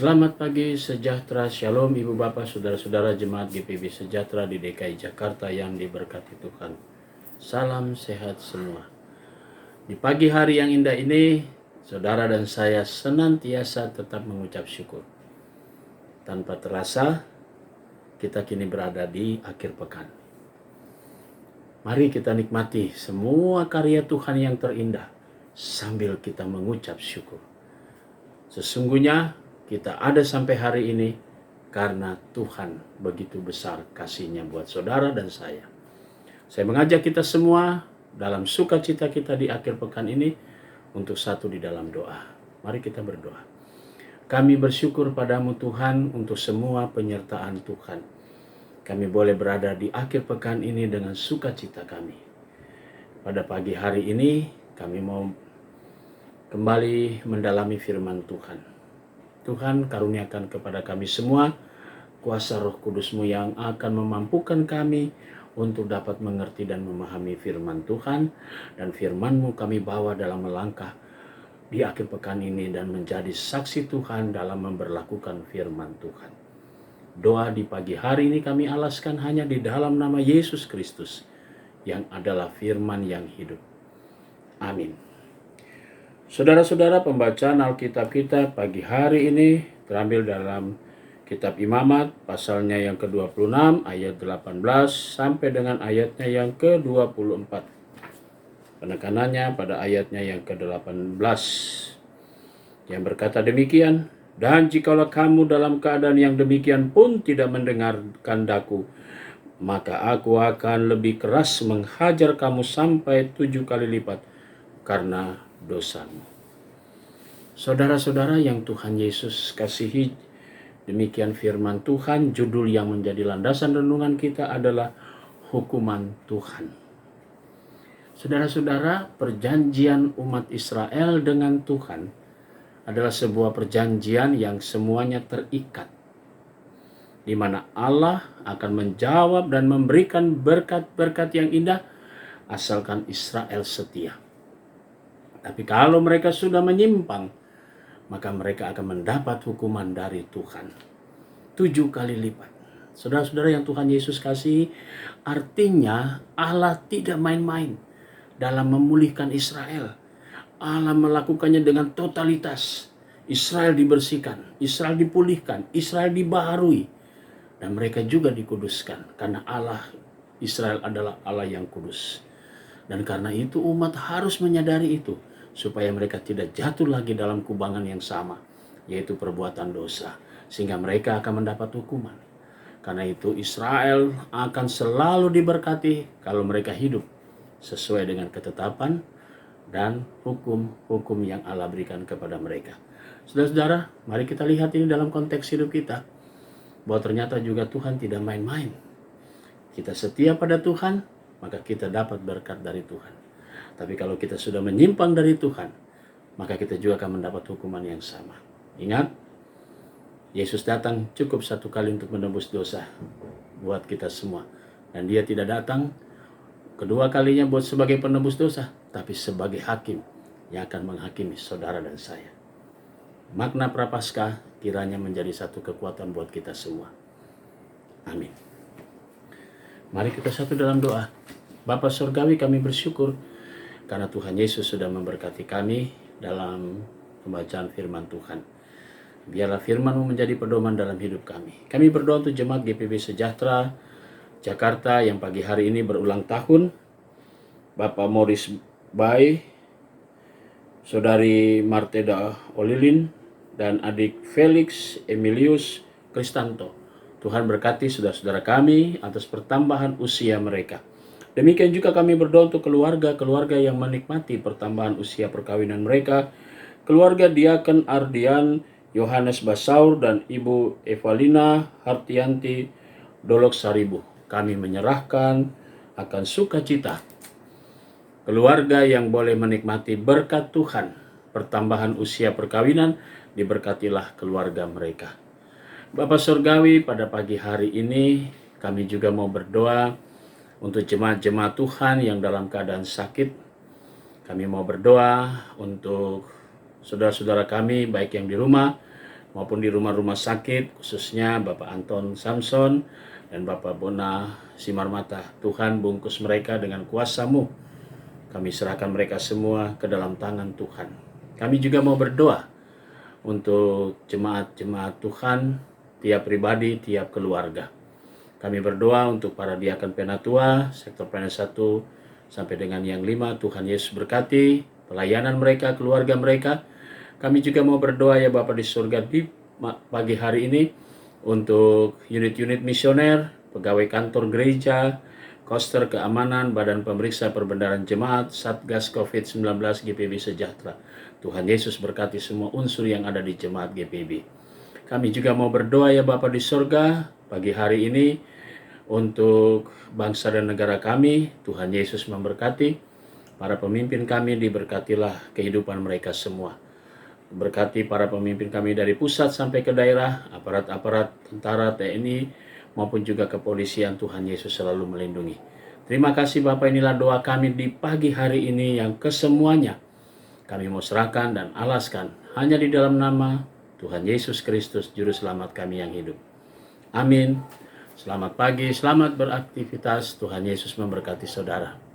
Selamat pagi, sejahtera, shalom Ibu Bapak, Saudara-saudara jemaat GPB Sejahtera di DKI Jakarta yang diberkati Tuhan. Salam sehat semua. Di pagi hari yang indah ini, saudara dan saya senantiasa tetap mengucap syukur. Tanpa terasa, kita kini berada di akhir pekan. Mari kita nikmati semua karya Tuhan yang terindah sambil kita mengucap syukur. Sesungguhnya kita ada sampai hari ini karena Tuhan begitu besar kasih-Nya buat saudara dan saya. Saya mengajak kita semua dalam sukacita kita di akhir pekan ini untuk satu di dalam doa. Mari kita berdoa. Kami bersyukur padamu Tuhan untuk semua penyertaan Tuhan. Kami boleh berada di akhir pekan ini dengan sukacita kami. Pada pagi hari ini kami mau kembali mendalami firman Tuhan. Tuhan karuniakan kepada kami semua kuasa Roh Kudus-Mu yang akan memampukan kami untuk dapat mengerti dan memahami firman Tuhan, dan firman-Mu kami bawa dalam melangkah di akhir pekan ini dan menjadi saksi Tuhan dalam memberlakukan firman Tuhan. Doa di pagi hari ini kami alaskan hanya di dalam nama Yesus Kristus yang adalah firman yang hidup. Amin. Saudara-saudara, pembacaan Alkitab kita pagi hari ini terambil dalam Kitab Imamat pasalnya yang ke-26 ayat 18 sampai dengan ayatnya yang ke-24. Penekanannya pada ayatnya yang ke-18 yang berkata demikian, "Dan jikalau kamu dalam keadaan yang demikian pun tidak mendengarkan daku, maka aku akan lebih keras menghajar kamu sampai 7 kali lipat karena dosamu." Saudara-saudara yang Tuhan Yesus kasihi, demikian firman Tuhan. Judul yang menjadi landasan renungan kita adalah hukuman Tuhan. Saudara-saudara, perjanjian umat Israel dengan Tuhan adalah sebuah perjanjian yang semuanya terikat, di mana Allah akan menjawab dan memberikan berkat-berkat yang indah asalkan Israel setia. Tapi kalau mereka sudah menyimpang, maka mereka akan mendapat hukuman dari Tuhan 7 kali lipat. Saudara-saudara yang Tuhan Yesus kasih, artinya Allah tidak main-main dalam memulihkan Israel. Allah melakukannya dengan totalitas. Israel dibersihkan, Israel dipulihkan, Israel dibaharui, dan mereka juga dikuduskan karena Allah Israel adalah Allah yang kudus. Dan karena itu umat harus menyadari itu, supaya mereka tidak jatuh lagi dalam kubangan yang sama, yaitu perbuatan dosa, sehingga mereka akan mendapat hukuman. Karena itu Israel akan selalu diberkati kalau mereka hidup sesuai dengan ketetapan dan hukum-hukum yang Allah berikan kepada mereka. Saudara-saudara, mari kita lihat ini dalam konteks hidup kita, bahwa ternyata juga Tuhan tidak main-main. Kita setia pada Tuhan, maka kita dapat berkat dari Tuhan. Tapi kalau kita sudah menyimpang dari Tuhan, maka kita juga akan mendapat hukuman yang sama. Ingat, Yesus datang cukup 1 kali untuk menebus dosa buat kita semua. Dan Dia tidak datang kedua kalinya buat sebagai penebus dosa, tapi sebagai hakim yang akan menghakimi saudara dan saya. Makna Prapaskah kiranya menjadi satu kekuatan buat kita semua. Amin. Mari kita satu dalam doa. Bapa Surgawi, kami bersyukur karena Tuhan Yesus sudah memberkati kami dalam pembacaan firman Tuhan. Biarlah firman-Mu menjadi pedoman dalam hidup kami. Kami berdoa untuk jemaat GPB Sejahtera Jakarta yang pagi hari ini berulang tahun. Bapak Morris Bay, Saudari Marteda Olilin, dan adik Felix Emilius Kristanto. Tuhan berkati saudara-saudara kami atas pertambahan usia mereka. Demikian juga kami berdoa untuk keluarga-keluarga yang menikmati pertambahan usia perkawinan mereka. Keluarga Diaken Ardian Yohanes Basaur dan Ibu Evalina Hartianti Dolok Saribu. Kami menyerahkan akan sukacita keluarga yang boleh menikmati berkat Tuhan. Pertambahan usia perkawinan, diberkatilah keluarga mereka. Bapa Surgawi, pada pagi hari ini kami juga mau berdoa untuk jemaat-jemaat Tuhan yang dalam keadaan sakit. Kami mau berdoa untuk saudara-saudara kami baik yang di rumah maupun di rumah-rumah sakit, khususnya Bapak Anton Samson dan Bapak Bona Simarmata. Tuhan, bungkus mereka dengan kuasa-Mu. Kami serahkan mereka semua ke dalam tangan Tuhan. Kami juga mau berdoa untuk jemaat-jemaat Tuhan, tiap pribadi, tiap keluarga. Kami berdoa untuk para diaken penatua, sektor pelayanan 1 sampai dengan yang 5. Tuhan Yesus berkati pelayanan mereka, keluarga mereka. Kami juga mau berdoa ya Bapa di surga di pagi hari ini untuk unit-unit misioner, pegawai kantor gereja, koster keamanan, badan pemeriksa perbendaharaan jemaat, Satgas COVID-19 GPB Sejahtera. Tuhan Yesus berkati semua unsur yang ada di jemaat GPB. Kami juga mau berdoa ya Bapa di surga pagi hari ini untuk bangsa dan negara kami. Tuhan Yesus memberkati. Para pemimpin kami diberkatilah kehidupan mereka semua. Berkati para pemimpin kami dari pusat sampai ke daerah, aparat-aparat tentara, TNI, maupun juga kepolisian. Tuhan Yesus selalu melindungi. Terima kasih Bapak, inilah doa kami di pagi hari ini yang kesemuanya kami mau serahkan dan alaskan hanya di dalam nama Tuhan Yesus Kristus, Juru Selamat kami yang hidup. Amin. Selamat pagi, selamat beraktivitas. Tuhan Yesus memberkati saudara.